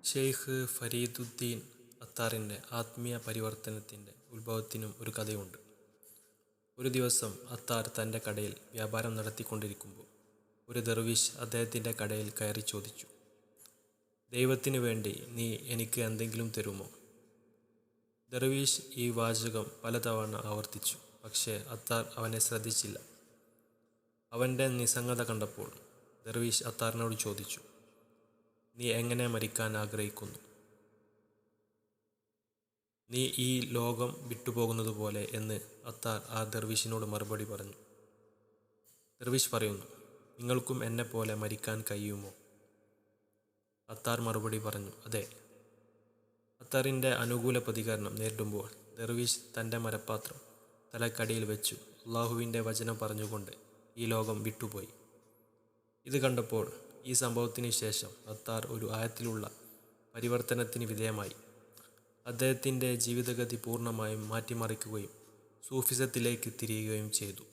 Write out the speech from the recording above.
ഷെയ്ഖ് ഫരീദുദ്ദീൻ അത്താറിൻ്റെ ആത്മീയ പരിവർത്തനത്തിൻ്റെ ഉത്ഭവത്തിനും ഒരു കഥയുണ്ട്. ഒരു ദിവസം അത്താർ തൻ്റെ കടയിൽ വ്യാപാരം നടത്തിക്കൊണ്ടിരിക്കുമ്പോൾ ഒരു ദർവീശ് അദ്ദേഹത്തിൻ്റെ കടയിൽ കയറി ചോദിച്ചു, ദൈവത്തിനു വേണ്ടി നീ എനിക്ക് എന്തെങ്കിലും തരുമോ? ദർവീശ് ഈ വാചകം പലതവണ ആവർത്തിച്ചു. പക്ഷേ അത്താർ അവനെ ശ്രദ്ധിച്ചില്ല. അവൻ്റെ നിസ്സംഗത കണ്ടപ്പോൾ ദർവീശ് അത്താറിനോട് ചോദിച്ചു, നീ എങ്ങനെ മരിക്കാൻ ആഗ്രഹിക്കുന്നു? നീ ഈ ലോകം വിട്ടുപോകുന്നതുപോലെ എന്ന് അത്താർ ആ ദർവീശിനോട് മറുപടി പറഞ്ഞു. ദർവീശ് പറയുന്നു, നിങ്ങൾക്കും എന്നെപ്പോലെ മരിക്കാൻ കഴിയുമോ? അത്താർ മറുപടി പറഞ്ഞു, അതെ. അത്താറിൻ്റെ അനുകൂല പ്രതികരണം നേരിടുമ്പോൾ ദർവീശ് തൻ്റെ മരപ്പാത്രം തലക്കടിയിൽ വെച്ചു അള്ളാഹുവിൻ്റെ വചനം പറഞ്ഞുകൊണ്ട് ഈ ലോകം വിട്ടുപോയി. ഇത് കണ്ടപ്പോൾ ഈ സംഭവത്തിന് ശേഷം അത്താർ ഒരു ആഴത്തിലുള്ള പരിവർത്തനത്തിന് വിധേയമായി. അദ്ദേഹത്തിൻ്റെ ജീവിതഗതി പൂർണ്ണമായും മാറ്റിമറിക്കുകയും സൂഫിസത്തിലേക്ക് തിരിയുകയും ചെയ്തു.